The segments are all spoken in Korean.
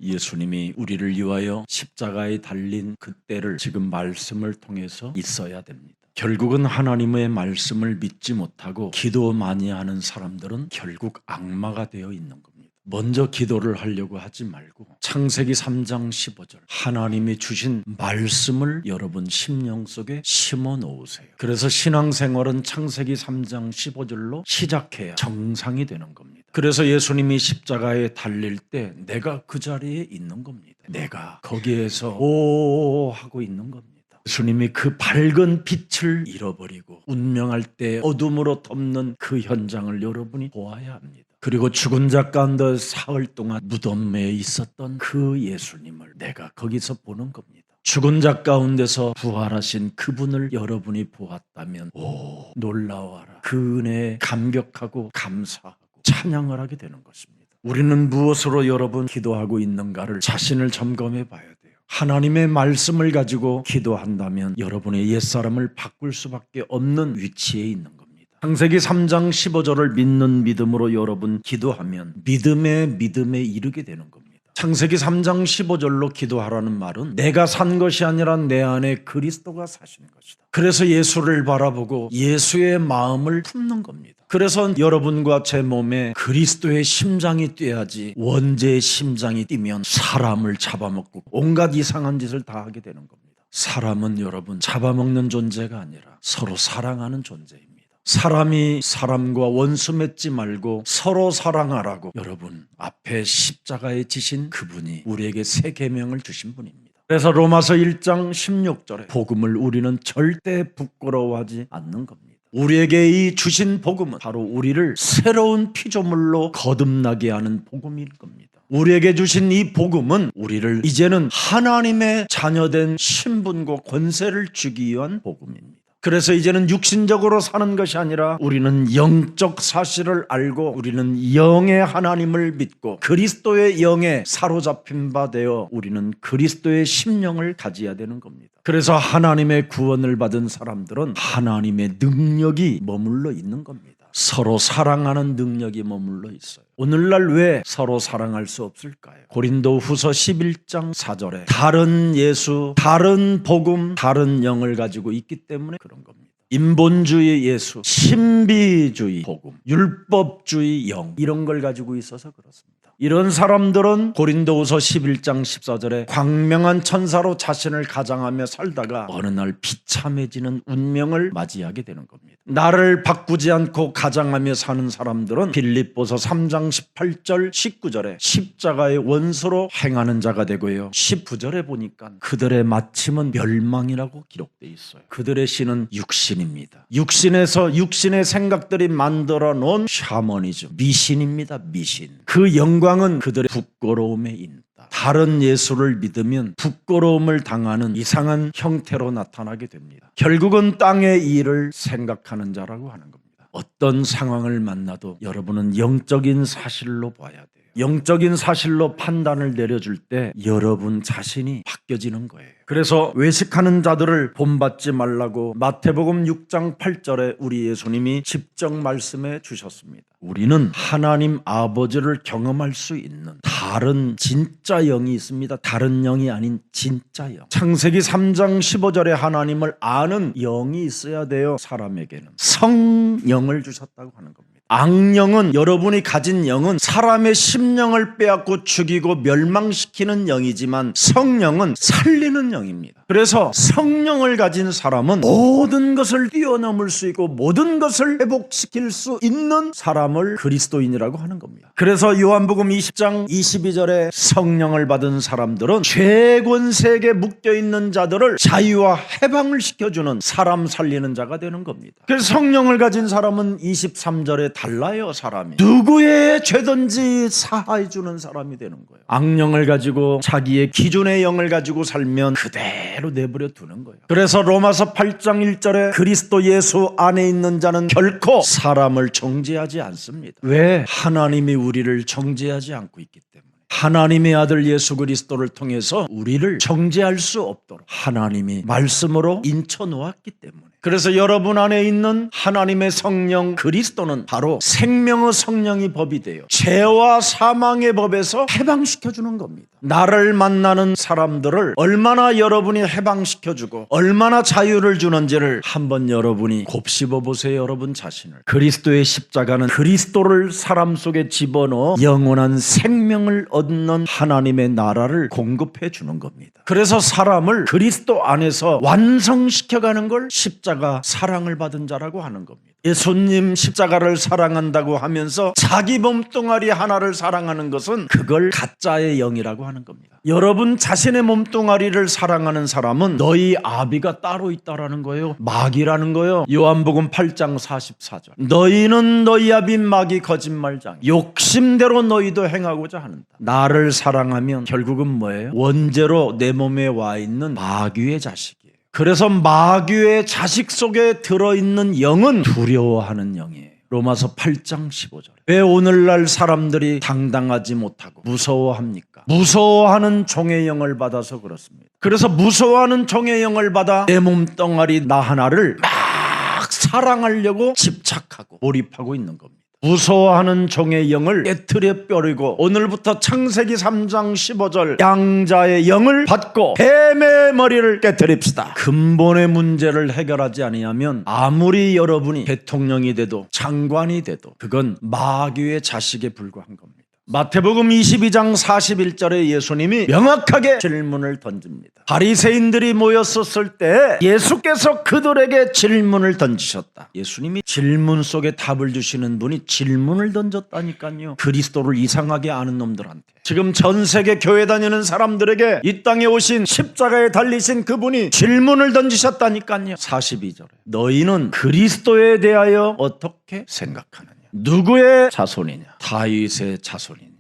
예수님이 우리를 위하여 십자가에 달린 그때를 지금 말씀을 통해서 있어야 됩니다. 결국은 하나님의 말씀을 믿지 못하고 기도 많이 하는 사람들은 결국 악마가 되어 있는 겁니다. 먼저 기도를 하려고 하지 말고 창세기 3장 15절 하나님이 주신 말씀을 여러분 심령 속에 심어 놓으세요. 그래서 신앙생활은 창세기 3장 15절로 시작해야 정상이 되는 겁니다. 그래서 예수님이 십자가에 달릴 때 내가 그 자리에 있는 겁니다. 내가 거기에서 오 하고 있는 겁니다. 예수님이 그 밝은 빛을 잃어버리고 운명할 때 어둠으로 덮는 그 현장을 여러분이 보아야 합니다. 그리고 죽은 자 가운데 사흘 동안 무덤에 있었던 그 예수님을 내가 거기서 보는 겁니다. 죽은 자 가운데서 부활하신 그분을 여러분이 보았다면 오 놀라워라. 그 은혜에 감격하고 감사하고 찬양을 하게 되는 것입니다. 우리는 무엇으로 여러분 기도하고 있는가를 자신을 점검해 봐야 돼요. 하나님의 말씀을 가지고 기도한다면 여러분의 옛사람을 바꿀 수밖에 없는 위치에 있는 겁니다. 창세기 3장 15절을 믿는 믿음으로 여러분 기도하면 믿음에 이르게 되는 겁니다. 창세기 3장 15절로 기도하라는 말은 내가 산 것이 아니라 내 안에 그리스도가 사시는 것이다. 그래서 예수를 바라보고 예수의 마음을 품는 겁니다. 그래서 여러분과 제 몸에 그리스도의 심장이 뛰어야지 원죄의 심장이 뛰면 사람을 잡아먹고 온갖 이상한 짓을 다 하게 되는 겁니다. 사람은 여러분 잡아먹는 존재가 아니라 서로 사랑하는 존재입니다. 사람이 사람과 원수 맺지 말고 서로 사랑하라고 여러분 앞에 십자가에 지신 그분이 우리에게 새 계명을 주신 분입니다. 그래서 로마서 1장 16절에 복음을 우리는 절대 부끄러워하지 않는 겁니다. 우리에게 이 주신 복음은 바로 우리를 새로운 피조물로 거듭나게 하는 복음일 겁니다. 우리에게 주신 이 복음은 우리를 이제는 하나님의 자녀된 신분과 권세를 주기 위한 복음입니다. 그래서 이제는 육신적으로 사는 것이 아니라 우리는 영적 사실을 알고 우리는 영의 하나님을 믿고 그리스도의 영에 사로잡힌 바 되어 우리는 그리스도의 심령을 가져야 되는 겁니다. 그래서 하나님의 구원을 받은 사람들은 하나님의 능력이 머물러 있는 겁니다. 서로 사랑하는 능력이 머물러 있어요. 오늘날 왜 서로 사랑할 수 없을까요? 고린도후서 11장 4절에 다른 예수, 다른 복음, 다른 영을 가지고 있기 때문에 그런 겁니다. 인본주의 예수, 신비주의 복음, 율법주의 영 이런 걸 가지고 있어서 그렇습니다. 이런 사람들은 고린도후서 11장 14절에 광명한 천사로 자신을 가장하며 살다가 어느 날 비참해지는 운명을 맞이하게 되는 겁니다. 나를 바꾸지 않고 가장하며 사는 사람들은 빌립보서 3장 18절 19절에 십자가의 원수로 행하는 자가 되고요. 19절에 보니까 그들의 마침은 멸망이라고 기록되어 있어요. 그들의 신은 육신입니다. 육신에서 육신의 생각들이 만들어 놓은 샤머니즘, 미신입니다. 미신. 그 영광은 그들의 부끄러움에 있다. 다른 예수를 믿으면 부끄러움을 당하는 이상한 형태로 나타나게 됩니다. 결국은 땅의 일을 생각하는 자라고 하는 겁니다. 어떤 상황을 만나도 여러분은 영적인 사실로 봐야 돼요. 영적인 사실로 판단을 내려줄 때 여러분 자신이 바뀌어지는 거예요. 그래서 외식하는 자들을 본받지 말라고 마태복음 6장 8절에 우리 예수님이 직접 말씀해 주셨습니다. 우리는 하나님 아버지를 경험할 수 있는 다른 진짜 영이 있습니다. 다른 영이 아닌 진짜 영. 창세기 3장 15절에 하나님을 아는 영이 있어야 돼요. 사람에게는 성령을 주셨다고 하는 겁니다. 악령은 여러분이 가진 영은 사람의 심령을 빼앗고 죽이고 멸망시키는 영이지만 성령은 살리는 영입니다. 그래서 성령을 가진 사람은 모든 것을 뛰어넘을 수 있고 모든 것을 회복시킬 수 있는 사람을 그리스도인이라고 하는 겁니다. 그래서 요한복음 20장 22절에 성령을 받은 사람들은 죄권세에 묶여있는 자들을 자유와 해방을 시켜주는 사람 살리는 자가 되는 겁니다. 그래서 성령을 가진 사람은 23절에 달라요. 사람이 누구의 죄든지 사하해 주는 사람이 되는 거예요. 악령을 가지고 자기의 기존의 영을 가지고 살면 그대로 내버려 두는 거예요. 그래서 로마서 8장 1절에 그리스도 예수 안에 있는 자는 결코 사람을 정죄하지 않습니다. 왜? 하나님이 우리를 정죄하지 않고 있기 때문에. 하나님의 아들 예수 그리스도를 통해서 우리를 정죄할 수 없도록 하나님이 말씀으로 인쳐 놓았기 때문에. 그래서 여러분 안에 있는 하나님의 성령 그리스도는 바로 생명의 성령이 법이 되어 죄와 사망의 법에서 해방시켜주는 겁니다. 나를 만나는 사람들을 얼마나 여러분이 해방시켜주고 얼마나 자유를 주는지를 한번 여러분이 곱씹어 보세요. 여러분 자신을. 그리스도의 십자가는 그리스도를 사람 속에 집어넣어 영원한 생명을 얻는 하나님의 나라를 공급해 주는 겁니다. 그래서 사람을 그리스도 안에서 완성시켜가는 걸 십자가 사랑을 받은 자라고 하는 겁니다. 예수님 십자가를 사랑한다고 하면서 자기 몸뚱아리 하나를 사랑하는 것은 그걸 가짜의 영이라고 하는 겁니다. 여러분 자신의 몸뚱아리를 사랑하는 사람은 너희 아비가 따로 있다라는 거예요. 마귀라는 거예요. 요한복음 8장 44절. 너희는 너희 아비 마귀 거짓말장 욕심대로 너희도 행하고자 하는다. 나를 사랑하면 결국은 뭐예요? 원죄로 내 몸에 와 있는 마귀의 자식이에요. 그래서 마귀의 자식 속에 들어있는 영은 두려워하는 영이에요. 로마서 8장 15절. 왜 오늘날 사람들이 당당하지 못하고 무서워합니까? 무서워하는 종의 영을 받아서 그렇습니다. 그래서 무서워하는 종의 영을 받아 내 몸뚱아리 나 하나를 막 사랑하려고 집착하고 몰입하고 있는 겁니다. 무서워하는 종의 영을 깨트려 버리고 오늘부터 창세기 3장 15절 양자의 영을 받고 뱀의 머리를 깨트립시다. 근본의 문제를 해결하지 아니하면 아무리 여러분이 대통령이 돼도 장관이 돼도 그건 마귀의 자식에 불과한 겁니다. 마태복음 22장 41절에 예수님이 명확하게 질문을 던집니다. 바리새인들이 모였었을 때 예수께서 그들에게 질문을 던지셨다. 예수님이 질문 속에 답을 주시는 분이 질문을 던졌다니까요. 그리스도를 이상하게 아는 놈들한테. 지금 전 세계 교회 다니는 사람들에게 이 땅에 오신 십자가에 달리신 그분이 질문을 던지셨다니까요. 42절에 너희는 그리스도에 대하여 어떻게 생각하느냐? 누구의 자손이냐? 다윗의 자손이니.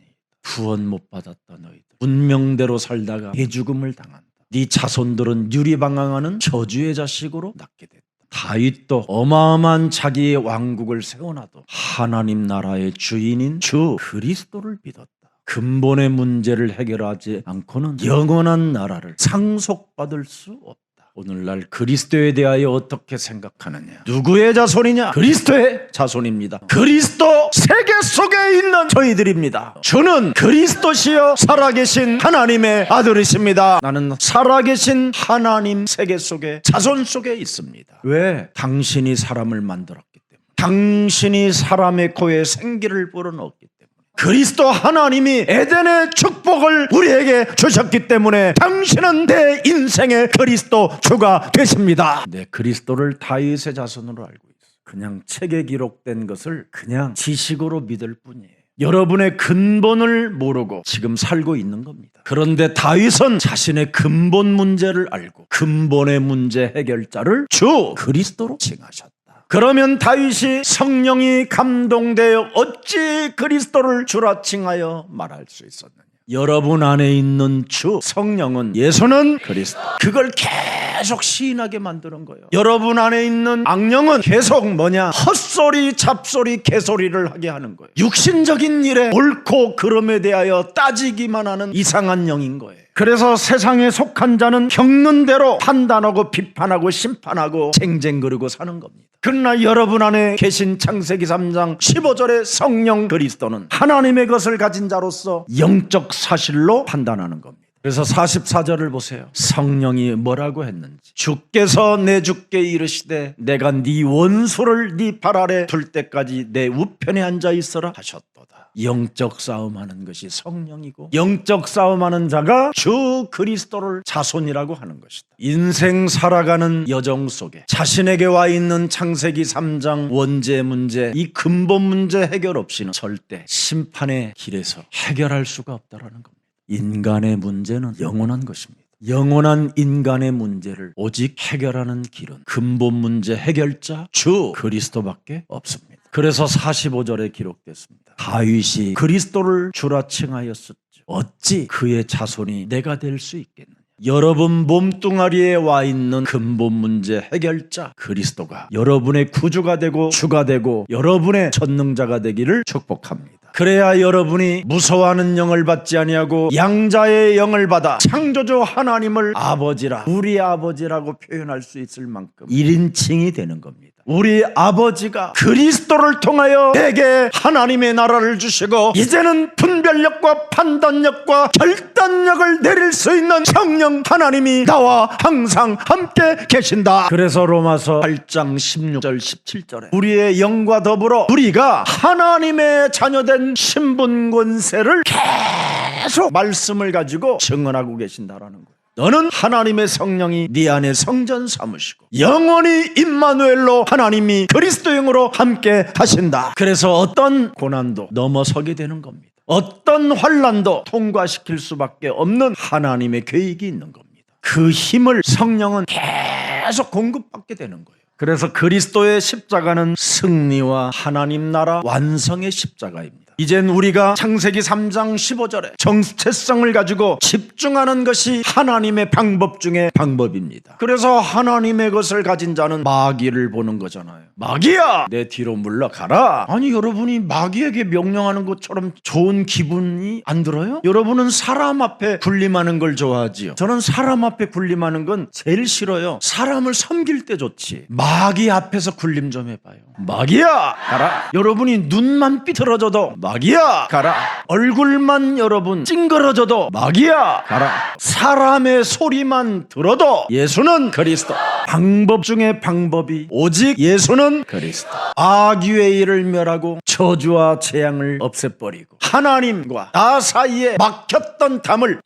구원 못 받았다 너희들. 운명대로 살다가 개죽음을 당한다. 네 자손들은 유리방황하는 저주의 자식으로 낳게 됐다. 다윗도 어마어마한 자기의 왕국을 세워놔도 하나님 나라의 주인인 주 그리스도를 믿었다. 근본의 문제를 해결하지 않고는 영원한 나라를 상속받을 수 없다. 오늘날 그리스도에 대하여 어떻게 생각하느냐? 누구의 자손이냐? 그리스도의 자손입니다. 그리스도 세계 속에 있는 저희들입니다. 주는 그리스도시여 살아계신 하나님의 아들이십니다. 나는 살아계신 하나님 세계 속에 자손 속에 있습니다. 왜? 당신이 사람을 만들었기 때문에. 당신이 사람의 코에 생기를 불어넣었기 때문에. 그리스도 하나님이 에덴의 축복을 우리에게 주셨기 때문에 당신은 내 인생의 그리스도 주가 되십니다. 내 그리스도를 다윗의 자손으로 알고 있어요. 그냥 책에 기록된 것을 그냥 지식으로 믿을 뿐이에요. 여러분의 근본을 모르고 지금 살고 있는 겁니다. 그런데 다윗은 자신의 근본 문제를 알고 근본의 문제 해결자를 주 그리스도로 칭하셨다. 그러면 다윗이 성령이 감동되어 어찌 그리스도를 주라 칭하여 말할 수 있었느냐? 여러분 안에 있는 주 성령은 예수는 그리스도. 그걸 계속 시인하게 만드는 거예요. 여러분 안에 있는 악령은 계속 뭐냐? 헛소리 잡소리 개소리를 하게 하는 거예요. 육신적인 일에 옳고 그름에 대하여 따지기만 하는 이상한 영인 거예요. 그래서 세상에 속한 자는 겪는 대로 판단하고 비판하고 심판하고 쟁쟁거리고 사는 겁니다. 그러나 여러분 안에 계신 창세기 3장 15절의 성령 그리스도는 하나님의 것을 가진 자로서 영적 사실로 판단하는 겁니다. 그래서 44절을 보세요. 성령이 뭐라고 했는지. 주께서 내 주께 이르시되 내가 네 원수를 네 발 아래 둘 때까지 내 우편에 앉아 있어라 하셨도다. 영적 싸움하는 것이 성령이고 영적 싸움하는 자가 주 그리스도를 자손이라고 하는 것이다. 인생 살아가는 여정 속에 자신에게 와 있는 창세기 3장 원죄 문제, 이 근본 문제 해결 없이는 절대 심판의 길에서 해결할 수가 없다라는 겁니다. 인간의 문제는 영원한 것입니다. 영원한 인간의 문제를 오직 해결하는 길은 근본 문제 해결자 주 그리스도밖에 없습니다. 그래서 45절에 기록됐습니다. 다윗이 그리스도를 주라 칭하였었죠. 어찌 그의 자손이 내가 될 수 있겠느냐? 여러분 몸뚱아리에 와 있는 근본 문제 해결자 그리스도가 여러분의 구주가 되고 주가 되고 여러분의 전능자가 되기를 축복합니다. 그래야 여러분이 무서워하는 영을 받지 아니하고 양자의 영을 받아 창조주 하나님을 아버지라, 우리 아버지라고 표현할 수 있을 만큼 1인칭이 되는 겁니다. 우리 아버지가 그리스도를 통하여 내게 하나님의 나라를 주시고 이제는 분별력과 판단력과 결단력을 내릴 수 있는 성령 하나님이 나와 항상 함께 계신다. 그래서 로마서 8장 16절 17절에 우리의 영과 더불어 우리가 하나님의 자녀된 신분 권세를 계속 말씀을 가지고 증언하고 계신다라는 거예요. 너는 하나님의 성령이 네 안에 성전 삼으시고 영원히 임마누엘로 하나님이 그리스도 영으로 함께 하신다. 그래서 어떤 고난도 넘어서게 되는 겁니다. 어떤 환난도 통과시킬 수밖에 없는 하나님의 계획이 있는 겁니다. 그 힘을 성령은 계속 공급받게 되는 거예요. 그래서 그리스도의 십자가는 승리와 하나님 나라 완성의 십자가입니다. 이젠 우리가 창세기 3장 15절에 정체성을 가지고 집중하는 것이 하나님의 방법 중에 방법입니다. 그래서 하나님의 것을 가진 자는 마귀를 보는 거잖아요. 마귀야, 내 뒤로 물러가라. 아니, 여러분이 마귀에게 명령하는 것처럼 좋은 기분이 안 들어요? 여러분은 사람 앞에 군림하는 걸 좋아하지요. 저는 사람 앞에 군림하는 건 제일 싫어요. 사람을 섬길 때 좋지. 마귀 앞에서 군림 좀 해봐요. 마귀야, 가라. 여러분이 눈만 삐뚤어져도 마귀야, 가라. 얼굴만 여러분 찡그러져도 마귀야, 가라. 사람의 소리만 들어도 예수는 그리스도. 방법 중에 방법이 오직 예수는 그리스도. 악의 일을 멸하고 저주와 재앙을 없애버리고 하나님과 나 사이에 막혔던 담을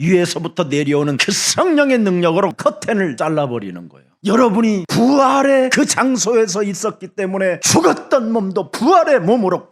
위에서부터 내려오는 그 성령의 능력으로 커튼을 잘라버리는 거예요. 여러분이 부활의 그 장소에서 있었기 때문에 죽었던 몸도 부활의 몸으로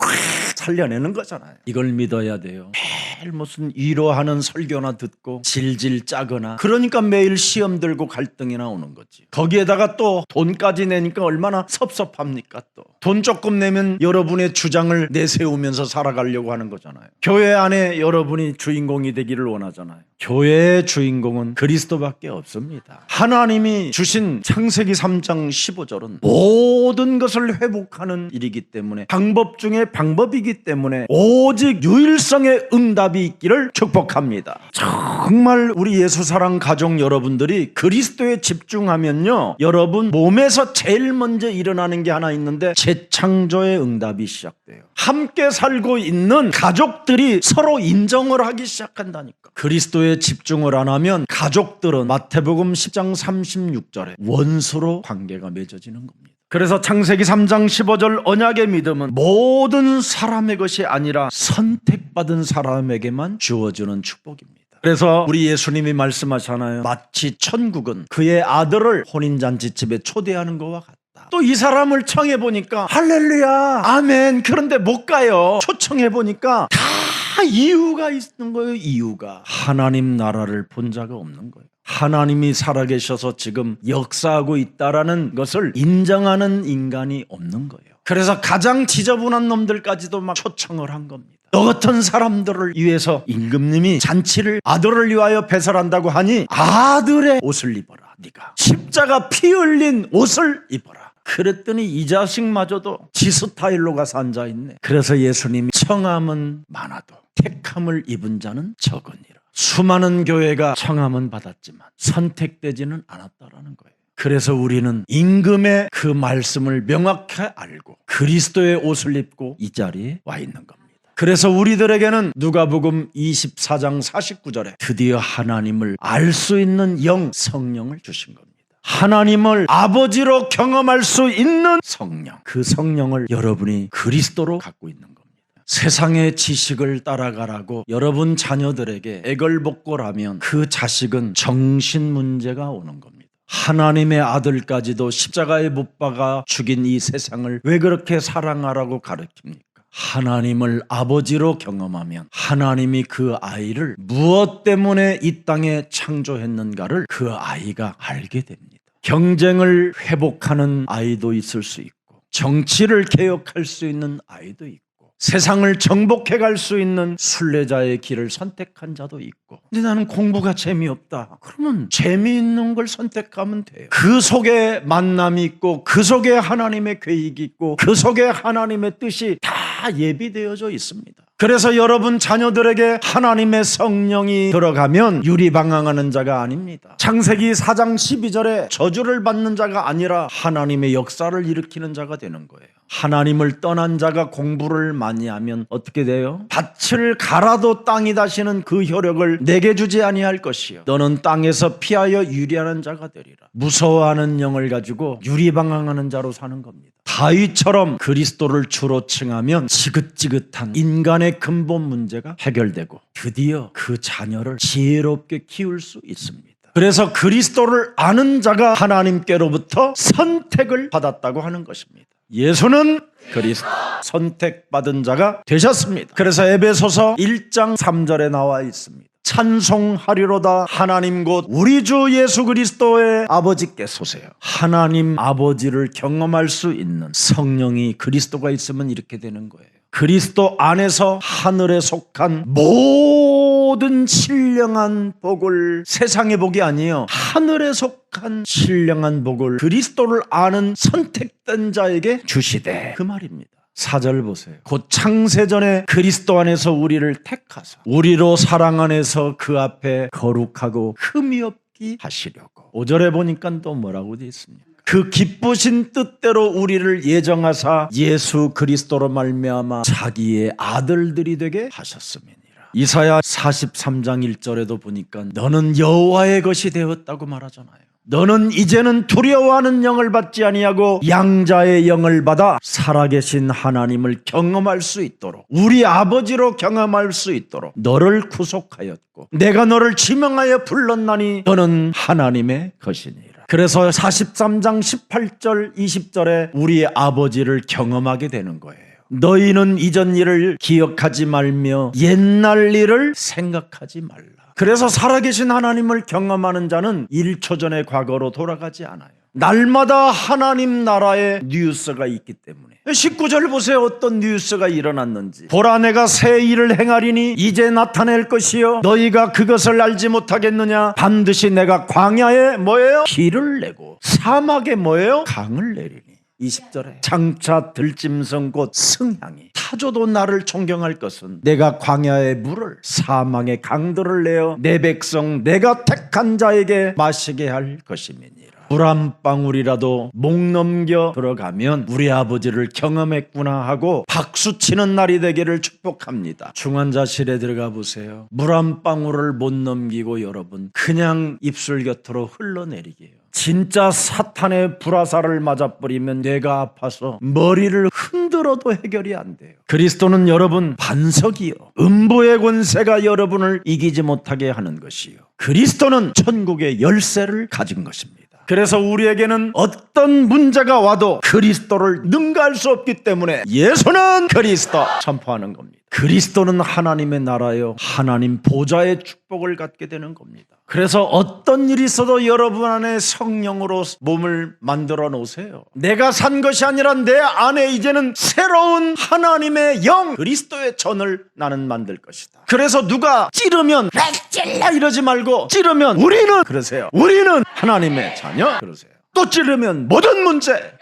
살려내는 거잖아요. 이걸 믿어야 돼요. 매일 무슨 위로하는 설교나 듣고 질질 짜거나, 그러니까 매일 시험 들고 갈등이나 오는 거지. 거기에다가 또 돈까지 내니까 얼마나 섭섭합니까? 또 돈 조금 내면 여러분의 주장을 내세우면서 살아가려고 하는 거잖아요. 교회 안에 여러분이 주인공이 되기를 원하잖아요. 교회의 주인공은 그리스도밖에 없습니다. 하나님이 주신 창세기 3장 15절은 모든 것을 회복하는 일이기 때문에, 방법 중에 방법이기 때문에 오직 유일성의 응답이 있기를 축복합니다. 정말 우리 예수사랑 가족 여러분들이 그리스도에 집중하면요, 여러분 몸에서 제일 먼저 일어나는 게 하나 있는데 재창조의 응답이 시작돼요. 함께 살고 있는 가족들이 서로 인정을 하기 시작한다니까. 그리스도에 집중을 안 하면 가족들은 마태복음 10장 36절에 원수로 관계가 맺어지는 겁니다. 그래서 창세기 3장 15절 언약의 믿음은 모든 사람의 것이 아니라 선택받은 사람에게만 주어지는 축복입니다. 그래서 우리 예수님이 말씀하잖아요. 마치 천국은 그의 아들을 혼인잔치집에 초대하는 것과 같다. 또 이 사람을 청해보니까 할렐루야 아멘, 그런데 못 가요. 초청해보니까 다 이유가 있는 거예요. 이유가 하나님 나라를 본 자가 없는 거예요. 하나님이 살아계셔서 지금 역사하고 있다라는 것을 인정하는 인간이 없는 거예요. 그래서 가장 지저분한 놈들까지도 막 초청을 한 겁니다. 너 같은 사람들을 위해서 임금님이 잔치를 아들을 위하여 배설한다고 하니 아들의 옷을 입어라. 네가 십자가 피 흘린 옷을 입어라. 그랬더니 이 자식마저도 지 스타일로 가서 앉아있네. 그래서 예수님이 청함은 많아도 택함을 입은 자는 적으니라. 수많은 교회가 청함은 받았지만 선택되지는 않았다라는 거예요. 그래서 우리는 임금의 그 말씀을 명확히 알고 그리스도의 옷을 입고 이 자리에 와 있는 겁니다. 그래서 우리들에게는 누가복음 24장 49절에 드디어 하나님을 알 수 있는 영, 성령을 주신 겁니다. 하나님을 아버지로 경험할 수 있는 성령, 그 성령을 여러분이 그리스도로 갖고 있는 겁니다. 세상의 지식을 따라가라고 여러분 자녀들에게 애걸복걸하면 그 자식은 정신 문제가 오는 겁니다. 하나님의 아들까지도 십자가에 못 박아 죽인 이 세상을 왜 그렇게 사랑하라고 가르칩니까? 하나님을 아버지로 경험하면 하나님이 그 아이를 무엇 때문에 이 땅에 창조했는가를 그 아이가 알게 됩니다. 경쟁을 회복하는 아이도 있을 수 있고, 정치를 개혁할 수 있는 아이도 있고, 세상을 정복해 갈 수 있는 순례자의 길을 선택한 자도 있고. 근데 나는 공부가 재미없다. 그러면 재미있는 걸 선택하면 돼요. 그 속에 만남이 있고, 그 속에 하나님의 계획이 있고, 그 속에 하나님의 뜻이 다 다 예비되어져 있습니다. 그래서 여러분 자녀들에게 하나님의 성령이 들어가면 유리방황하는 자가 아닙니다. 창세기 4장 12절에 저주를 받는 자가 아니라 하나님의 역사를 일으키는 자가 되는 거예요. 하나님을 떠난 자가 공부를 많이 하면 어떻게 돼요? 밭을 갈아도 땅이 다시는 그 효력을 내게 주지 아니할 것이요 너는 땅에서 피하여 유리하는 자가 되리라. 무서워하는 영을 가지고 유리방황하는 자로 사는 겁니다. 다윗처럼 그리스도를 주로 칭하면 지긋지긋한 인간의 근본 문제가 해결되고 드디어 그 자녀를 지혜롭게 키울 수 있습니다. 그래서 그리스도를 아는 자가 하나님께로부터 선택을 받았다고 하는 것입니다. 예수는 그리스도 선택받은 자가 되셨습니다. 그래서 에베소서 1장 3절에 나와 있습니다. 찬송하리로다 하나님 곧 우리 주 예수 그리스도의 아버지께서세요. 하나님 아버지를 경험할 수 있는 성령이 그리스도가 있으면 이렇게 되는 거예요. 그리스도 안에서 하늘에 속한 모든 신령한 복을, 세상의 복이 아니에요, 하늘에 속한 신령한 복을 그리스도를 아는 선택된 자에게 주시되, 그 말입니다. 4절 보세요. 곧 창세전에 그리스도 안에서 우리를 택하사 우리로 사랑 안에서 그 앞에 거룩하고 흠이 없게 하시려고. 5절에 보니까 또 뭐라고 되어 있습니까? 그 기쁘신 뜻대로 우리를 예정하사 예수 그리스도로 말미암아 자기의 아들들이 되게 하셨음이니라. 이사야 43장 1절에도 보니까 너는 여호와의 것이 되었다고 말하잖아요. 너는 이제는 두려워하는 영을 받지 아니하고 양자의 영을 받아 살아계신 하나님을 경험할 수 있도록, 우리 아버지로 경험할 수 있도록 너를 구속하였고 내가 너를 지명하여 불렀나니 너는 하나님의 것이니라. 그래서 43장 18절 20절에 우리 아버지를 경험하게 되는 거예요. 너희는 이전 일을 기억하지 말며 옛날 일을 생각하지 말라. 그래서 살아계신 하나님을 경험하는 자는 1초 전의 과거로 돌아가지 않아요. 날마다 하나님 나라의 뉴스가 있기 때문에. 19절 보세요. 어떤 뉴스가 일어났는지. 보라 내가 새 일을 행하리니 이제 나타낼 것이요 너희가 그것을 알지 못하겠느냐. 반드시 내가 광야에 뭐예요? 길을 내고 사막에 뭐예요? 강을 내리니. 20절에 장차 들짐승 곧 승향이 타조도 나를 존경할 것은 내가 광야의 물을 사망의 강들을 내어 내 백성 내가 택한 자에게 마시게 할 것임이니라. 물 한 방울이라도 목 넘겨 들어가면 우리 아버지를 경험했구나 하고 박수치는 날이 되기를 축복합니다. 중환자실에 들어가 보세요. 물 한 방울을 못 넘기고 여러분 그냥 입술 곁으로 흘러내리게요. 진짜 사탄의 불화살을 맞아버리면 뇌가 아파서 머리를 흔들어도 해결이 안 돼요. 그리스도는 여러분 반석이요 음부의 권세가 여러분을 이기지 못하게 하는 것이요 그리스도는 천국의 열쇠를 가진 것입니다. 그래서 우리에게는 어떤 문제가 와도 그리스도를 능가할 수 없기 때문에 예수는 그리스도 선포하는 겁니다. 그리스도는 하나님의 나라요 하나님 보좌의 축복을 갖게 되는 겁니다. 그래서 어떤 일이 있어도 여러분 안에 성령으로 몸을 만들어 놓으세요. 내가 산 것이 아니라 내 안에 이제는 새로운 하나님의 영 그리스도의 전을 나는 만들 것이다. 그래서 누가 찌르면 왜 찔러 이러지 말고 찌르면 우리는 그러세요. 우리는 하나님의 자녀 그러세요. 또 찌르면 모든 문제.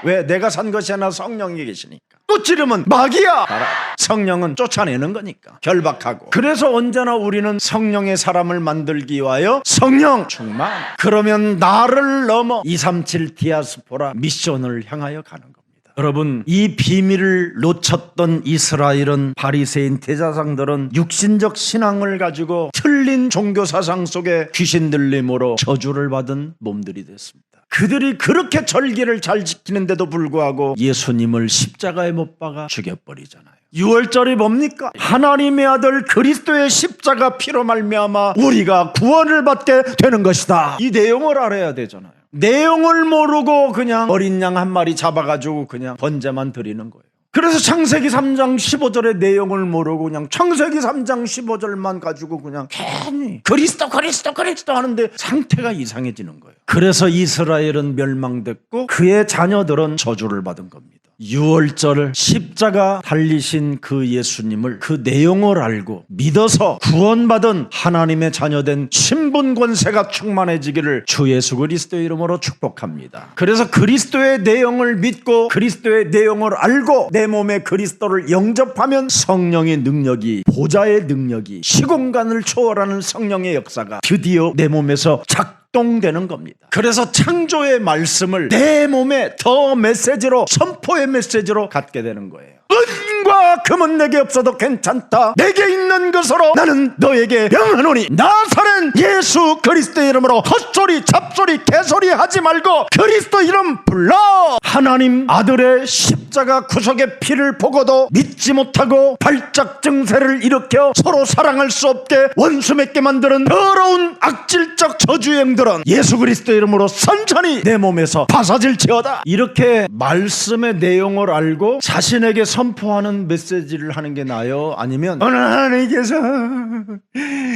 왜? 내가 산 것이 아니라 성령이 계시니까. 또 찌르면 마귀야. 성령은 쫓아내는 거니까 결박하고. 그래서 언제나 우리는 성령의 사람을 만들기 위하여 성령 충만. 그러면 나를 넘어 237 디아스포라 미션을 향하여 가는 겁니다. 여러분 이 비밀을 놓쳤던 이스라엘은 바리새인 대제사장들은 육신적 신앙을 가지고 틀린 종교사상 속에 귀신 들림으로 저주를 받은 몸들이 됐습니다. 그들이 그렇게 절기를 잘 지키는데도 불구하고 예수님을 십자가에 못 박아 죽여버리잖아요. 6월절이 뭡니까? 하나님의 아들 그리스도의 십자가 피로 말미암아 우리가 구원을 받게 되는 것이다. 이 내용을 알아야 되잖아요. 내용을 모르고 그냥 어린 양 한 마리 잡아가지고 그냥 번제만 드리는 거예요. 그래서 창세기 3장 15절의 내용을 모르고 그냥 창세기 3장 15절만 가지고 그냥 괜히 그리스도 하는데 상태가 이상해지는 거예요. 그래서 이스라엘은 멸망됐고 그의 자녀들은 저주를 받은 겁니다. 6월절 십자가 달리신 그 예수님을 그 내용을 알고 믿어서 구원받은 하나님의 자녀된 신분 권세가 충만해지기를 주 예수 그리스도의 이름으로 축복합니다. 그래서 그리스도의 내용을 믿고 그리스도의 내용을 알고 내 내 몸에 그리스도를 영접하면 성령의 능력이, 보좌의 능력이, 시공간을 초월하는 성령의 역사가 드디어 내 몸에서 작동되는 겁니다. 그래서 창조의 말씀을 내 몸에 더 메시지로, 선포의 메시지로 갖게 되는 거예요. 은과 금은 내게 없어도 괜찮다. 내게 있는 것으로 나는 너에게 명하노니 나사렛 예수 그리스도의 이름으로 헛소리 잡소리 개소리 하지 말고 그리스도 이름 불러. 하나님 아들의 십자가 구속의 피를 보고도 믿지 못하고 발작 증세를 일으켜 서로 사랑할 수 없게 원수 맺게 만드는 더러운 악질적 저주행들은 예수 그리스도의 이름으로 선천히 내 몸에서 파사질지어다. 이렇게 말씀의 내용을 알고 자신에게 선포하는 메시지를 하는 게 나아요? 아니면 오늘 하나님께서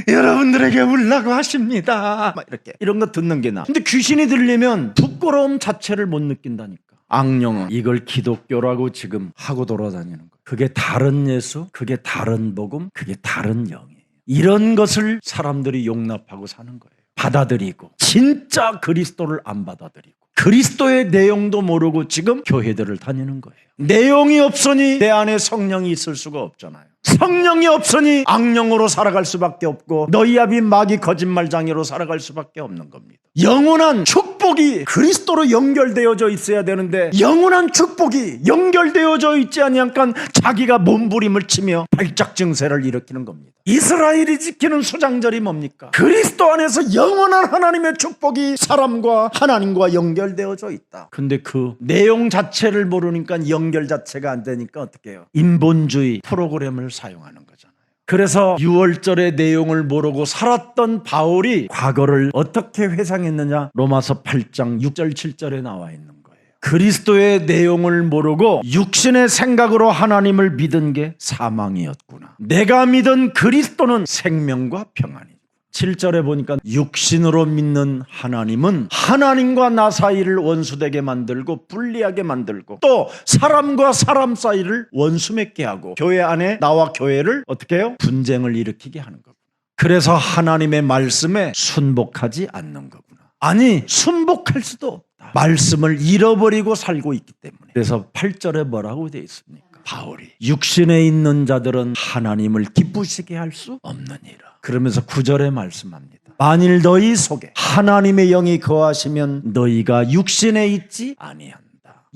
여러분들에게 울라고 하십니다, 막 이렇게 이런 거 듣는 게 나아. 근데 귀신이 들리면 부끄러움 자체를 못 느낀다니까. 악령은 이걸 기독교라고 지금 하고 돌아다니는 거예요. 그게 다른 예수, 그게 다른 복음, 그게 다른 영이에요. 이런 것을 사람들이 용납하고 사는 거예요. 받아들이고 진짜 그리스도를 안 받아들이고 그리스도의 내용도 모르고 지금 교회들을 다니는 거예요. 내용이 없으니 내 안에 성령이 있을 수가 없잖아요. 성령이 없으니 악령으로 살아갈 수밖에 없고 너희 아비 마귀 거짓말장애로 살아갈 수밖에 없는 겁니다. 영원한 축복이 그리스도로 연결되어져 있어야 되는데 영원한 축복이 연결되어져 있지 아니하니까 자기가 몸부림을 치며 발작 증세를 일으키는 겁니다. 이스라엘이 지키는 수장절이 뭡니까? 그리스도 안에서 영원한 하나님의 축복이 사람과 하나님과 연결되어져 있다. 근데 그 내용 자체를 모르니까 연결 자체가 안 되니까 어떻게 해요? 인본주의 프로그램을 사용하는 거잖아요. 그래서 6월절의 내용을 모르고 살았던 바울이 과거를 어떻게 회상했느냐? 로마서 8장 6절 7절에 나와 있는 거예요. 그리스도의 내용을 모르고 육신의 생각으로 하나님을 믿은 게 사망이었구나. 내가 믿은 그리스도는 생명과 평안이다. 7절에 보니까 육신으로 믿는 하나님은 하나님과 나 사이를 원수되게 만들고 불리하게 만들고 또 사람과 사람 사이를 원수 맺게 하고 교회 안에 나와 교회를 어떻게 해요? 분쟁을 일으키게 하는 거구나. 그래서 하나님의 말씀에 순복하지 않는 거구나. 아니, 순복할 수도 없다. 말씀을 잃어버리고 살고 있기 때문에. 그래서 8절에 뭐라고 되어 있습니까? 바울이 육신에 있는 자들은 하나님을 기쁘시게 할 수 없느니라. 그러면서 9절에 말씀합니다. 만일 너희 속에 하나님의 영이 거하시면 너희가 육신에 있지 아니한다.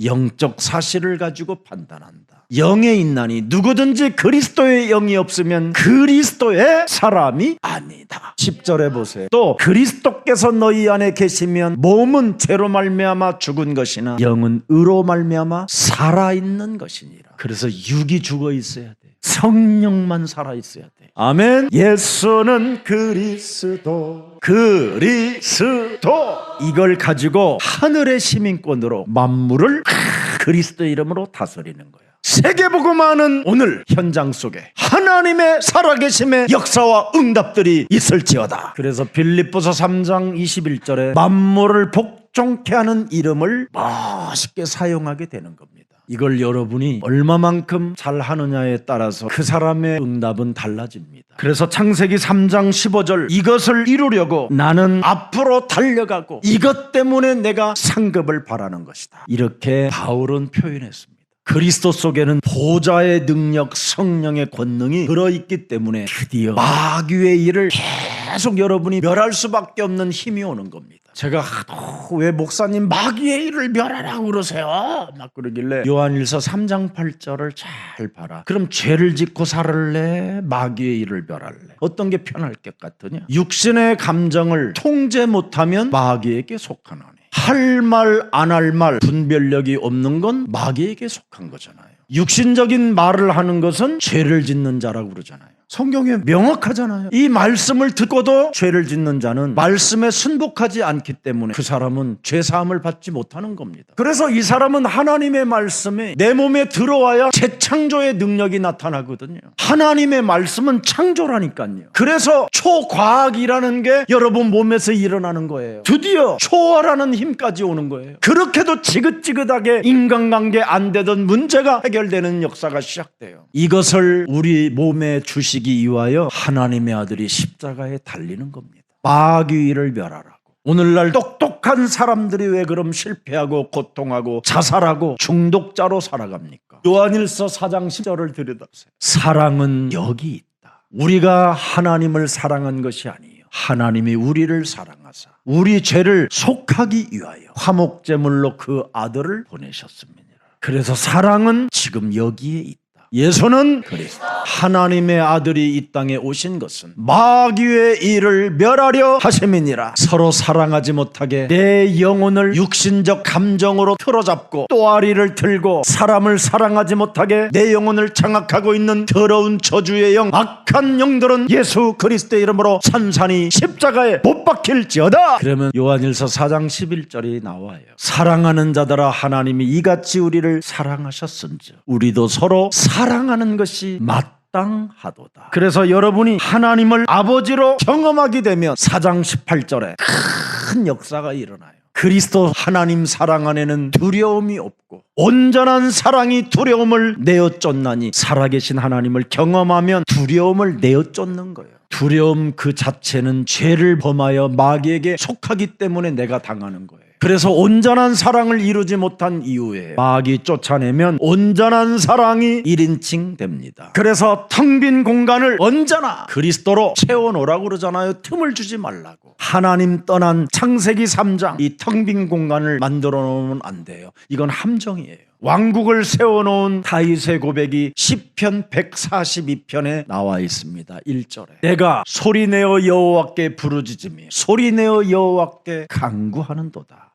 영적 사실을 가지고 판단한다. 영에 있나니 누구든지 그리스도의 영이 없으면 그리스도의 사람이 아니다. 10절에 보세요. 또 그리스도께서 너희 안에 계시면 몸은 죄로 말미암아 죽은 것이나 영은 의로 말미암아 살아있는 것이니라. 그래서 육이 죽어 있어야 돼. 성령만 살아있어야 돼. 아멘. 예수는 그리스도, 그리스도. 이걸 가지고 하늘의 시민권으로 만물을 그리스도의 이름으로 다스리는 거야. 세계복음화는 오늘 현장 속에 하나님의 살아계심의 역사와 응답들이 있을지어다. 그래서 빌립보서 3장 21절에 만물을 복종케 하는 이름을 멋있게 사용하게 되는 겁니다. 이걸 여러분이 얼마만큼 잘하느냐에 따라서 그 사람의 응답은 달라집니다. 그래서 창세기 3장 15절 이것을 이루려고 나는 앞으로 달려가고 이것 때문에 내가 상급을 바라는 것이다. 이렇게 바울은 표현했습니다. 그리스도 속에는 보좌의 능력, 성령의 권능이 들어있기 때문에 드디어 마귀의 일을 계속 여러분이 멸할 수밖에 없는 힘이 오는 겁니다. 제가 왜 목사님 마귀의 일을 멸하라고 그러세요? 막 그러길래 요한일서 3장 8절을 잘 봐라. 그럼 죄를 짓고 살을래? 마귀의 일을 멸할래? 어떤 게 편할 것 같으냐? 육신의 감정을 통제 못하면 마귀에게 속하나니 할 말 안 할 말 분별력이 없는 건 마귀에게 속한 거잖아요. 육신적인 말을 하는 것은 죄를 짓는 자라고 그러잖아요. 성경에 명확하잖아요. 이 말씀을 듣고도 죄를 짓는 자는 말씀에 순복하지 않기 때문에 그 사람은 죄사함을 받지 못하는 겁니다. 그래서 이 사람은 하나님의 말씀이 내 몸에 들어와야 재창조의 능력이 나타나거든요. 하나님의 말씀은 창조라니까요. 그래서 초과학이라는 게 여러분 몸에서 일어나는 거예요. 드디어 초월하는 힘까지 오는 거예요. 그렇게도 지긋지긋하게 인간관계 안 되던 문제가 해결되는 역사가 시작돼요. 이것을 우리 몸에 주시기 위하여 하나님의 아들이 십자가에 달리는 겁니다. 마귀를 멸하라고. 오늘날 똑똑 부족한 사람들이 왜 그럼 실패하고 고통하고 자살하고 중독자로 살아갑니까? 요한일서 4장 10절을 들여다보세요. 사랑은 여기 있다. 우리가 하나님을 사랑한 것이 아니에요. 하나님이 우리를 사랑하사 우리 죄를 속하기 위하여 화목제물로 그 아들을 보내셨습니다. 그래서 사랑은 지금 여기에 있다. 예수는 그리스도 하나님의 아들이 이 땅에 오신 것은 마귀의 일을 멸하려 하심이니라. 서로 사랑하지 못하게 내 영혼을 육신적 감정으로 틀어잡고 또아리를 들고 사람을 사랑하지 못하게 내 영혼을 장악하고 있는 더러운 저주의 영, 악한 영들은 예수 그리스도의 이름으로 산산이 십자가에 못 박힐지어다. 그러면 요한일서 4장 11절이 나와요. 사랑하는 자들아 하나님이 이같이 우리를 사랑하셨은즉 우리도 서로 사랑하는 것이 마땅하도다. 그래서 여러분이 하나님을 아버지로 경험하게 되면 4장 18절에 큰 역사가 일어나요. 그리스도 하나님 사랑 안에는 두려움이 없고 온전한 사랑이 두려움을 내어쫓나니 살아계신 하나님을 경험하면 두려움을 내어쫓는 거예요. 두려움 그 자체는 죄를 범하여 마귀에게 속하기 때문에 내가 당하는 거예요. 그래서 온전한 사랑을 이루지 못한 이후에 마귀 쫓아내면 온전한 사랑이 1인칭 됩니다. 그래서 텅 빈 공간을 언제나 그리스도로 채워놓으라고 그러잖아요. 틈을 주지 말라고. 하나님 떠난 창세기 3장 이 텅 빈 공간을 만들어 놓으면 안 돼요. 이건 함정이에요. 왕국을 세워놓은 다윗의 고백이 시편 142편에 나와 있습니다. 1절에 내가 소리내어 여호와께 부르짖으며 소리내어 여호와께 간구하는도다.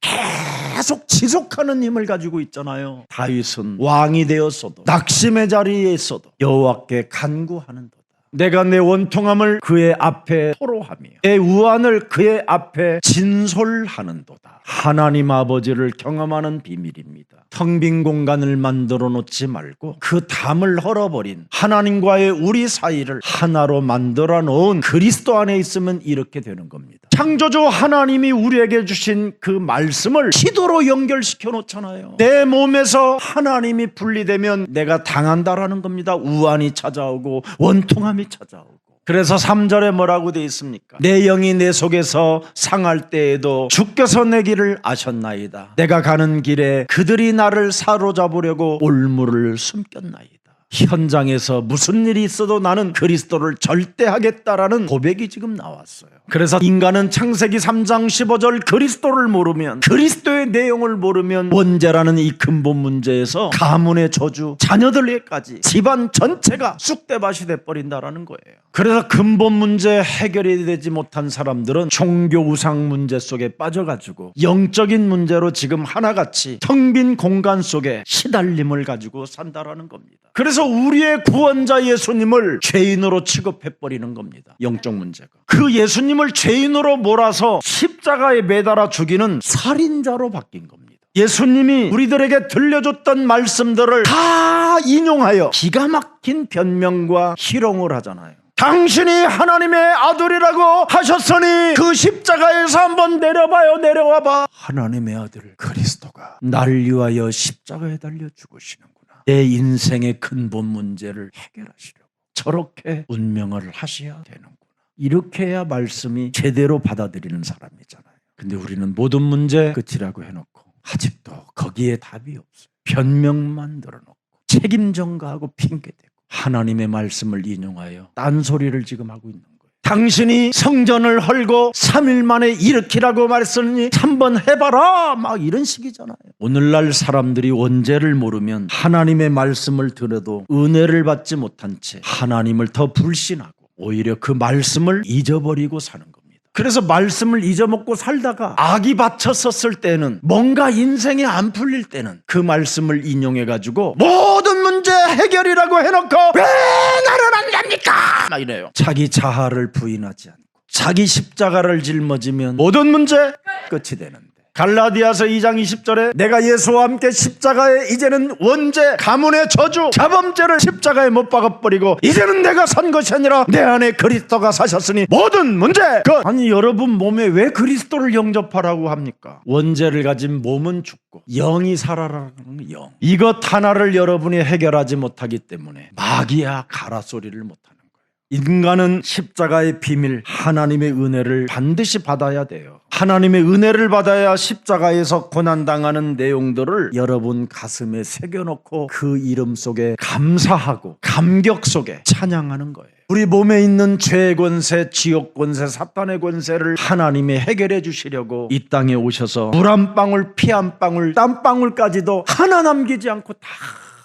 계속 지속하는 힘을 가지고 있잖아요. 다윗은 왕이 되었어도 낙심의 자리에 있어도 여호와께 간구하는도다. 내가 내 원통함을 그의 앞에 토로하며 내 우환을 그의 앞에 진솔하는도다. 하나님 아버지를 경험하는 비밀입니다. 텅 빈 공간을 만들어 놓지 말고 그 담을 헐어버린 하나님과의 우리 사이를 하나로 만들어 놓은 그리스도 안에 있으면 이렇게 되는 겁니다. 창조주 하나님이 우리에게 주신 그 말씀을 기도로 연결시켜 놓잖아요. 내 몸에서 하나님이 분리되면 내가 당한다라는 겁니다. 우환이 찾아오고 원통함이 찾아오고. 그래서 3절에 뭐라고 되어 있습니까? 내 영이 내 속에서 상할 때에도 주께서 내 길을 아셨나이다. 내가 가는 길에 그들이 나를 사로잡으려고 올무를 숨겼나이다. 현장에서 무슨 일이 있어도 나는 그리스도를 절대 하겠다라는 고백이 지금 나왔어요. 그래서 인간은 창세기 3장 15절 그리스도를 모르면 그리스도의 내용을 모르면 원죄라는 이 근본 문제에서 가문의 저주, 자녀들에게까지 집안 전체가 쑥대밭이 돼버린다라는 거예요. 그래서 근본 문제 해결이 되지 못한 사람들은 종교 우상 문제 속에 빠져가지고 영적인 문제로 지금 하나같이 텅 빈 공간 속에 시달림을 가지고 산다라는 겁니다. 그래서 우리의 구원자 예수님을 죄인으로 취급해버리는 겁니다. 영적 문제가. 그 예수님을 죄인으로 몰아서 십자가에 매달아 죽이는 살인자로 바뀐 겁니다. 예수님이 우리들에게 들려줬던 말씀들을 다 인용하여 기가 막힌 변명과 희롱을 하잖아요. 당신이 하나님의 아들이라고 하셨으니 그 십자가에서 한번 내려봐요. 내려와봐. 하나님의 아들 그리스도가 날 위하여 십자가에 달려 죽으시는구나. 내 인생의 근본 문제를 해결하시려고 저렇게 운명을 하셔야 되는구나. 이렇게 해야 말씀이 제대로 받아들이는 사람이잖아요. 근데 우리는 모든 문제 끝이라고 해놓고 아직도 거기에 답이 없어요. 변명만 늘어놓고 책임 전가하고 핑계대고 하나님의 말씀을 인용하여 딴소리를 지금 하고 있는 거예요. 당신이 성전을 헐고 3일 만에 일으키라고 말했으니 3번 해봐라 막 이런 식이잖아요. 오늘날 사람들이 원죄를 모르면 하나님의 말씀을 들어도 은혜를 받지 못한 채 하나님을 더 불신하고 오히려 그 말씀을 잊어버리고 사는 겁니다. 그래서 말씀을 잊어먹고 살다가 악이 받쳤었을 때는 뭔가 인생이 안 풀릴 때는 그 말씀을 인용해가지고 모든 문제 해결이라고 해놓고 왜 나는 안 됩니까? 막 이래요. 자기 자아를 부인하지 않고 자기 십자가를 짊어지면 모든 문제 끝이 되는데 갈라디아서 2장 20절에 내가 예수와 함께 십자가에 이제는 원죄, 가문의 저주, 자범죄를 십자가에 못 박아버리고 이제는 내가 산 것이 아니라 내 안에 그리스도가 사셨으니 모든 문제 끝. 아니 여러분 몸에 왜 그리스도를 영접하라고 합니까? 원죄를 가진 몸은 죽고 영이 살아라는 영. 이것 하나를 여러분이 해결하지 못하기 때문에 마귀야 가라 소리를 못하는 거예요. 인간은 십자가의 비밀 하나님의 은혜를 반드시 받아야 돼요. 하나님의 은혜를 받아야 십자가에서 고난당하는 내용들을 여러분 가슴에 새겨놓고 그 이름 속에 감사하고 감격 속에 찬양하는 거예요. 우리 몸에 있는 죄의 권세, 지옥 권세, 사탄의 권세를 하나님이 해결해 주시려고 이 땅에 오셔서 물 한 방울, 피 한 방울, 땀 방울까지도 하나 남기지 않고 다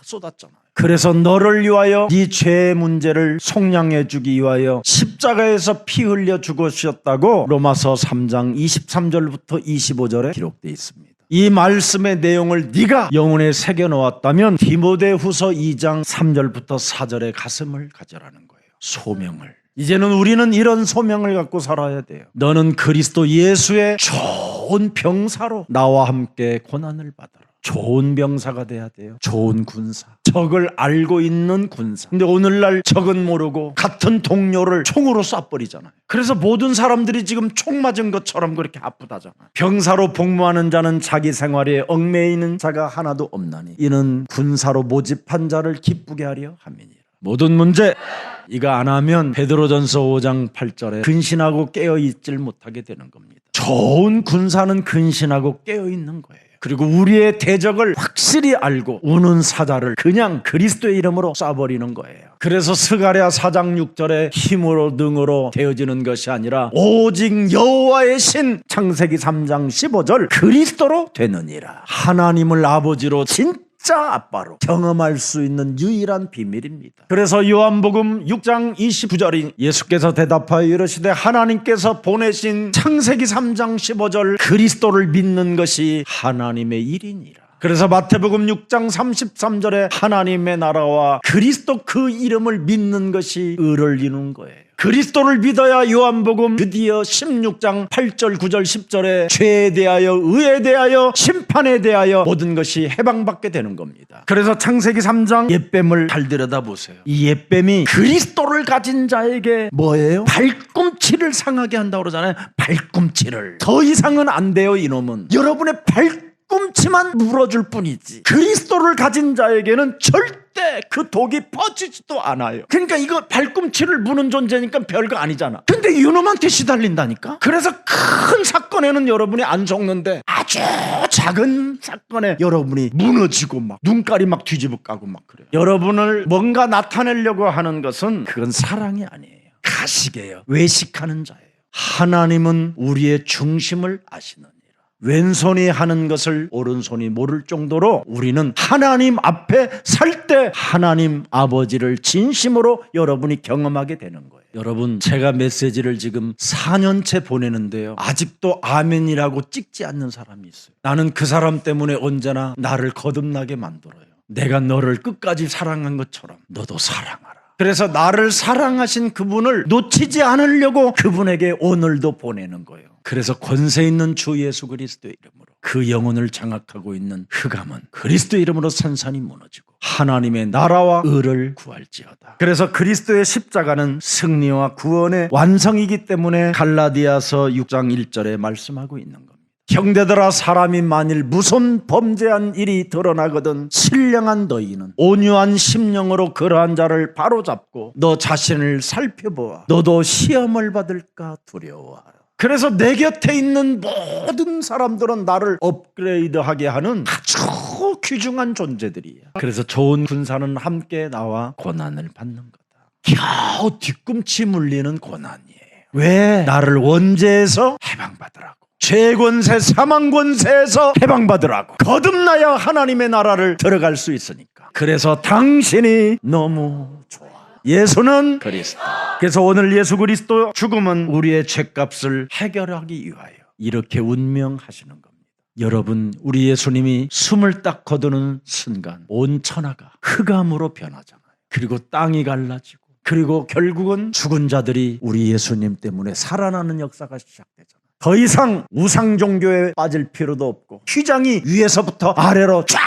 쏟았잖아요. 그래서 너를 위하여 네 죄의 문제를 속량해 주기 위하여 십자가에서 피 흘려 죽으셨다고 로마서 3장 23절부터 25절에 기록되어 있습니다. 이 말씀의 내용을 네가 영혼에 새겨놓았다면 디모데후서 2장 3절부터 4절의 가슴을 가져라는 거예요. 소명을. 이제는 우리는 이런 소명을 갖고 살아야 돼요. 너는 그리스도 예수의 좋은 병사로 나와 함께 고난을 받아라. 좋은 병사가 돼야 돼요. 좋은 군사. 적을 알고 있는 군사. 근데 오늘날 적은 모르고 같은 동료를 총으로 쏴버리잖아요. 그래서 모든 사람들이 지금 총 맞은 것처럼 그렇게 아프다잖아요. 병사로 복무하는 자는 자기 생활에 얽매이는 자가 하나도 없나니 이는 군사로 모집한 자를 기쁘게 하려 함이니라. 모든 문제 이거 안 하면 베드로전서 5장 8절에 근신하고 깨어있질 못하게 되는 겁니다. 좋은 군사는 근신하고 깨어있는 거예요. 그리고 우리의 대적을 확실히 알고 우는 사자를 그냥 그리스도의 이름으로 쏴버리는 거예요. 그래서 스가랴 4장 6절에 힘으로 능으로 되어지는 것이 아니라 오직 여호와의 신 창세기 3장 15절 그리스도로 되느니라. 하나님을 아버지로 진짜 아빠로 경험할 수 있는 유일한 비밀입니다. 그래서 요한복음 6장 29절이 예수께서 대답하여 이르시되 하나님께서 보내신 창세기 3장 15절 그리스도를 믿는 것이 하나님의 일이니라. 그래서 마태복음 6장 33절에 하나님의 나라와 그리스도 그 이름을 믿는 것이 의를 이루는 거예요. 그리스도를 믿어야 요한복음 드디어 16장 8절 9절 10절에 죄에 대하여 의에 대하여 심판에 대하여 모든 것이 해방받게 되는 겁니다. 그래서 창세기 3장 옛뱀을 잘 들여다보세요. 이 옛뱀이 그리스도를 가진 자에게 뭐예요? 발꿈치를 상하게 한다고 그러잖아요. 발꿈치를. 더 이상은 안 돼요. 이놈은 여러분의 발꿈치만 물어줄 뿐이지 그리스도를 가진 자에게는 절대 그 독이 퍼지지도 않아요. 그러니까 이거 발꿈치를 무는 존재니까 별거 아니잖아. 근데 이놈한테 시달린다니까. 그래서 큰 사건에는 여러분이 안 속는데 아주 작은 사건에 여러분이 무너지고 막 눈깔이 막 뒤집어 까고 막 그래요. 여러분을 뭔가 나타내려고 하는 것은 그건 사랑이 아니에요. 가식이에요. 외식하는 자예요. 하나님은 우리의 중심을 아시느니라. 왼손이 하는 것을 오른손이 모를 정도로 우리는 하나님 앞에 살 때 하나님 아버지를 진심으로 여러분이 경험하게 되는 거예요. 여러분 제가 메시지를 지금 4년째 보내는데요 아직도 아멘이라고 찍지 않는 사람이 있어요. 나는 그 사람 때문에 언제나 나를 거듭나게 만들어요. 내가 너를 끝까지 사랑한 것처럼 너도 사랑하라. 그래서 나를 사랑하신 그분을 놓치지 않으려고 그분에게 오늘도 보내는 거예요. 그래서 권세 있는 주 예수 그리스도의 이름으로 그 영혼을 장악하고 있는 흑암은 그리스도의 이름으로 산산이 무너지고 하나님의 나라와 의를 구할지어다. 그래서 그리스도의 십자가는 승리와 구원의 완성이기 때문에 갈라디아서 6장 1절에 말씀하고 있는 겁니다. 형제들아 사람이 만일 무슨 범죄한 일이 드러나거든 신령한 너희는 온유한 심령으로 그러한 자를 바로잡고 너 자신을 살펴보아 너도 시험을 받을까 두려워하라. 그래서 내 곁에 있는 모든 사람들은 나를 업그레이드하게 하는 아주 귀중한 존재들이야. 그래서 좋은 군사는 함께 나와 고난을 받는 거다. 겨우 뒤꿈치 물리는 고난이에요. 왜? 나를 원죄에서 해방받으라고. 죄권세 사망권세에서 해방받으라고. 거듭나야 하나님의 나라를 들어갈 수 있으니까. 그래서 당신이 너무 좋아. 예수는 그리스도. 그래서 오늘 예수 그리스도 죽음은 우리의 죄값을 해결하기 위하여 이렇게 운명하시는 겁니다. 여러분 우리 예수님이 숨을 딱 거두는 순간 온 천하가 흑암으로 변하잖아요. 그리고 땅이 갈라지고 그리고 결국은 죽은 자들이 우리 예수님 때문에 살아나는 역사가 시작되잖아요. 더 이상 우상 종교에 빠질 필요도 없고 휘장이 위에서부터 아래로 쫙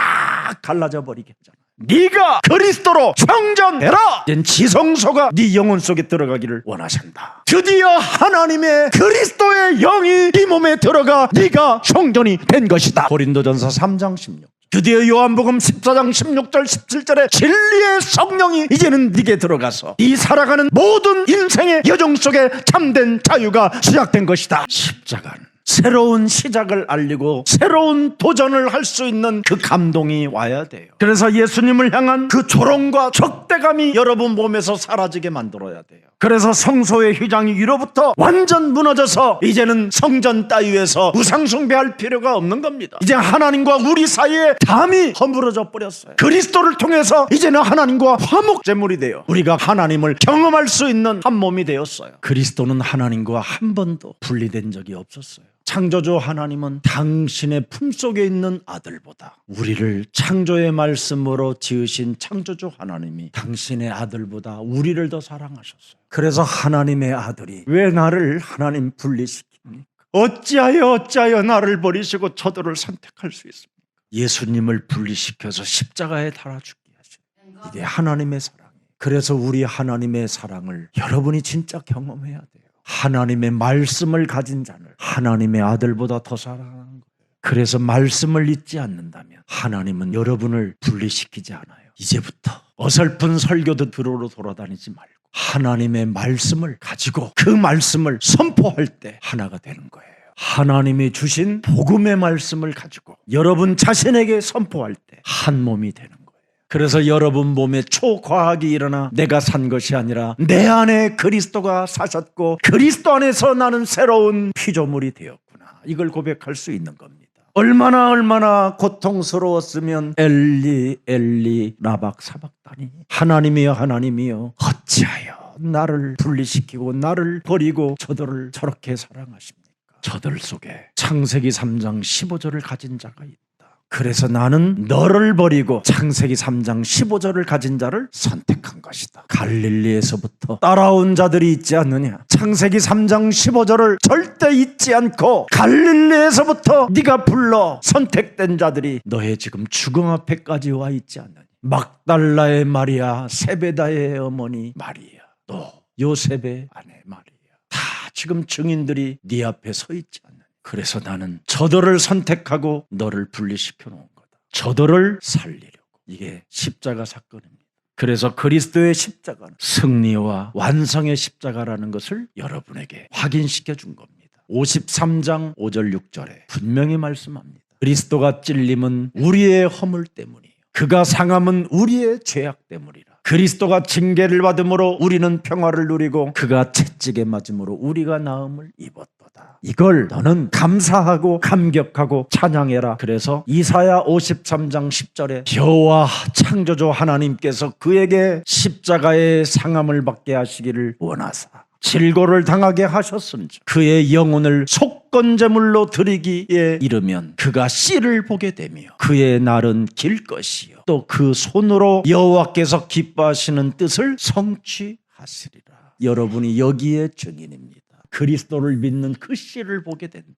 갈라져 버리겠잖아요. 네가 그리스도로 성전되라. 이젠 지성소가 네 영혼 속에 들어가기를 원하신다. 드디어 하나님의 그리스도의 영이 네 몸에 들어가 네가 성전이 된 것이다. 고린도전서 3장 16. 드디어 요한복음 14장 16절 17절에 진리의 성령이 이제는 네게 들어가서 이 살아가는 모든 인생의 여정 속에 참된 자유가 시작된 것이다. 십자가는 새로운 시작을 알리고 새로운 도전을 할 수 있는 그 감동이 와야 돼요. 그래서 예수님을 향한 그 조롱과 적대감이 여러분 몸에서 사라지게 만들어야 돼요. 그래서 성소의 휘장이 위로부터 완전 무너져서 이제는 성전 따위에서 우상 숭배할 필요가 없는 겁니다. 이제 하나님과 우리 사이에 담이 허물어져 버렸어요. 그리스도를 통해서 이제는 하나님과 화목 제물이 돼요. 우리가 하나님을 경험할 수 있는 한 몸이 되었어요. 그리스도는 하나님과 한 번도 분리된 적이 없었어요. 창조주 하나님은 당신의 품속에 있는 아들보다 우리를 창조의 말씀으로 지으신 창조주 하나님이 당신의 아들보다 우리를 더 사랑하셨어요. 그래서 하나님의 아들이 왜 나를 하나님 분리시킵니까? 어찌하여 나를 버리시고 저들을 선택할 수 있습니까? 예수님을 분리시켜서 십자가에 달아 죽게 하셔요. 이게 하나님의 사랑이에요. 그래서 우리 하나님의 사랑을 여러분이 진짜 경험해야 돼요. 하나님의 말씀을 가진 자는 하나님의 아들보다 더 사랑하는 거예요. 그래서 말씀을 잊지 않는다면 하나님은 여러분을 분리시키지 않아요. 이제부터 어설픈 설교도 들으러 돌아다니지 말고 하나님의 말씀을 가지고 그 말씀을 선포할 때 하나가 되는 거예요. 하나님이 주신 복음의 말씀을 가지고 여러분 자신에게 선포할 때 한 몸이 되는 거예요. 그래서 여러분 몸에 초과학이 일어나 내가 산 것이 아니라 내 안에 그리스도가 사셨고 그리스도 안에서 나는 새로운 피조물이 되었구나. 이걸 고백할 수 있는 겁니다. 얼마나 고통스러웠으면 엘리 엘리 라박 사박다니 하나님이여 하나님이여 어찌하여 나를 분리시키고 나를 버리고 저들을 저렇게 사랑하십니까? 저들 속에 창세기 3장 15절을 가진 자가 있다. 그래서 나는 너를 버리고 창세기 3장 15절을 가진 자를 선택한 것이다. 갈릴리에서부터 따라온 자들이 있지 않느냐? 창세기 3장 15절을 절대 잊지 않고 갈릴리에서부터 네가 불러 선택된 자들이 너의 지금 죽음 앞에까지 와 있지 않느냐? 막달라의 마리아, 세베다의 어머니 마리아, 너 요셉의 아내 마리아, 다 지금 증인들이 네 앞에 서 있지 않느냐? 그래서 나는 저들을 선택하고 너를 분리시켜 놓은 거다. 저들을 살리려고. 이게 십자가 사건입니다. 그래서 그리스도의 십자가는 승리와 완성의 십자가라는 것을 여러분에게 확인시켜 준 겁니다. 53장 5절 6절에 분명히 말씀합니다. 그리스도가 찔림은 우리의 허물 때문이에요. 그가 상함은 우리의 죄악 때문이라. 그리스도가 징계를 받음으로 우리는 평화를 누리고 그가 채찍에 맞음으로 우리가 나음을 입었도다. 이걸 너는 감사하고 감격하고 찬양해라. 그래서 이사야 53장 10절에 여호와 창조주 하나님께서 그에게 십자가의 상함을 받게 하시기를 원하사 질고를 당하게 하셨은즉 그의 영혼을 속건제물로 드리기에 이르면 그가 씨를 보게 되며 그의 날은 길 것이요 또 그 손으로 여호와께서 기뻐하시는 뜻을 성취하시리라. 여러분이 여기에 증인입니다. 그리스도를 믿는 그 씨를 보게 된대요.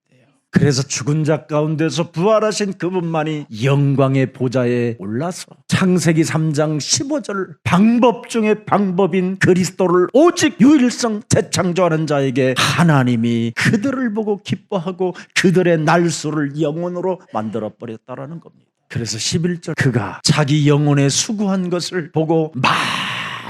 그래서 죽은 자 가운데서 부활하신 그분만이 영광의 보좌에 올라서 창세기 3장 15절 방법 중에 방법인 그리스도를 오직 유일성 재창조하는 자에게 하나님이 그들을 보고 기뻐하고 그들의 날수를 영원으로 만들어버렸다라는 겁니다. 그래서 11절 그가 자기 영혼에 수고한 것을 보고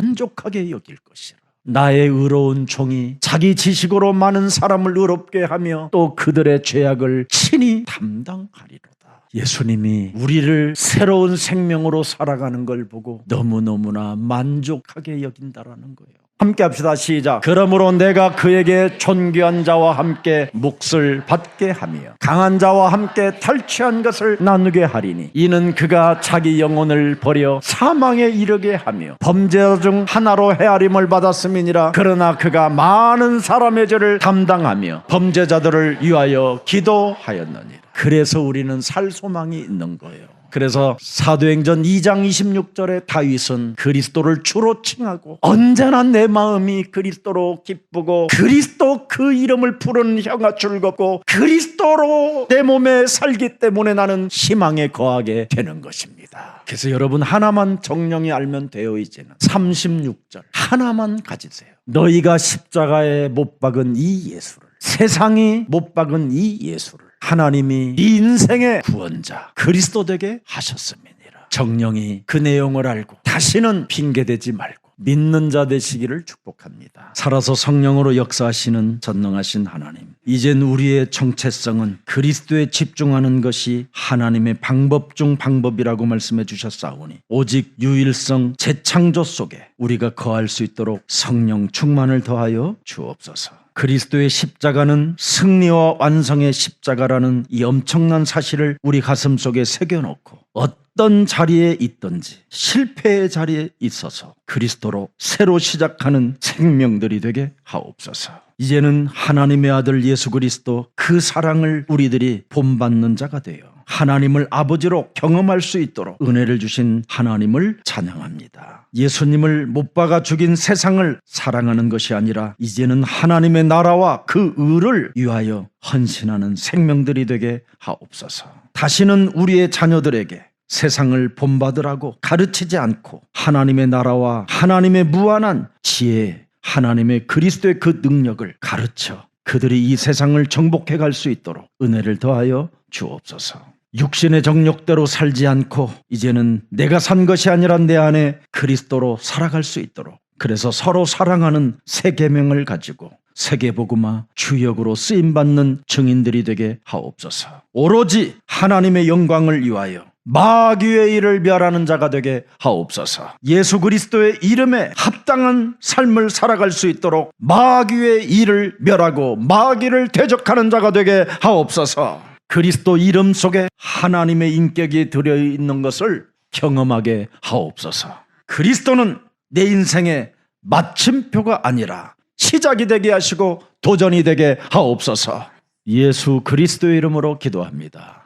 만족하게 여길 것이라. 나의 의로운 종이 자기 지식으로 많은 사람을 의롭게 하며 또 그들의 죄악을 친히 담당하리로다. 예수님이 우리를 새로운 생명으로 살아가는 걸 보고 너무너무나 만족하게 여긴다라는 거예요. 함께 합시다. 시작. 그러므로 내가 그에게 존귀한 자와 함께 몫을 받게 하며 강한 자와 함께 탈취한 것을 나누게 하리니 이는 그가 자기 영혼을 버려 사망에 이르게 하며 범죄자 중 하나로 헤아림을 받았음이니라. 그러나 그가 많은 사람의 죄를 담당하며 범죄자들을 위하여 기도하였느니라. 그래서 우리는 살 소망이 있는 거예요. 그래서 사도행전 2장 26절에 다윗은 그리스도를 주로 칭하고 언제나 내 마음이 그리스도로 기쁘고 그리스도 그 이름을 부르는 혀가 즐겁고 그리스도로 내 몸에 살기 때문에 나는 희망에 거하게 되는 것입니다. 그래서 여러분 하나만 정령이 알면 돼요. 이제는 36절 하나만 가지세요. 너희가 십자가에 못 박은 이 예수를, 세상이 못 박은 이 예수를 하나님이 네 인생의 구원자 그리스도 되게 하셨음이니라. 정령이 그 내용을 알고 다시는 핑계대지 말고 믿는 자 되시기를 축복합니다. 살아서 성령으로 역사하시는 전능하신 하나님, 이젠 우리의 정체성은 그리스도에 집중하는 것이 하나님의 방법 중 방법이라고 말씀해 주셨사오니 오직 유일성 재창조 속에 우리가 거할 수 있도록 성령 충만을 더하여 주옵소서. 그리스도의 십자가는 승리와 완성의 십자가라는 이 엄청난 사실을 우리 가슴 속에 새겨놓고 어떤 자리에 있든지 실패의 자리에 있어서 그리스도로 새로 시작하는 생명들이 되게 하옵소서. 이제는 하나님의 아들 예수 그리스도 그 사랑을 우리들이 본받는 자가 되어 하나님을 아버지로 경험할 수 있도록 은혜를 주신 하나님을 찬양합니다. 예수님을 못 박아 죽인 세상을 사랑하는 것이 아니라 이제는 하나님의 나라와 그 의를 위하여 헌신하는 생명들이 되게 하옵소서. 다시는 우리의 자녀들에게 세상을 본받으라고 가르치지 않고 하나님의 나라와 하나님의 무한한 지혜, 하나님의 그리스도의 그 능력을 가르쳐 그들이 이 세상을 정복해 갈 수 있도록 은혜를 더하여 주옵소서. 육신의 정욕대로 살지 않고 이제는 내가 산 것이 아니라 내 안에 그리스도로 살아갈 수 있도록, 그래서 서로 사랑하는 새 계명을 가지고 세계복음화 주역으로 쓰임받는 증인들이 되게 하옵소서. 오로지 하나님의 영광을 위하여 마귀의 일을 멸하는 자가 되게 하옵소서. 예수 그리스도의 이름에 합당한 삶을 살아갈 수 있도록 마귀의 일을 멸하고 마귀를 대적하는 자가 되게 하옵소서. 그리스도 이름 속에 하나님의 인격이 들어있는 것을 경험하게 하옵소서. 그리스도는 내 인생의 마침표가 아니라 시작이 되게 하시고 도전이 되게 하옵소서. 예수 그리스도의 이름으로 기도합니다.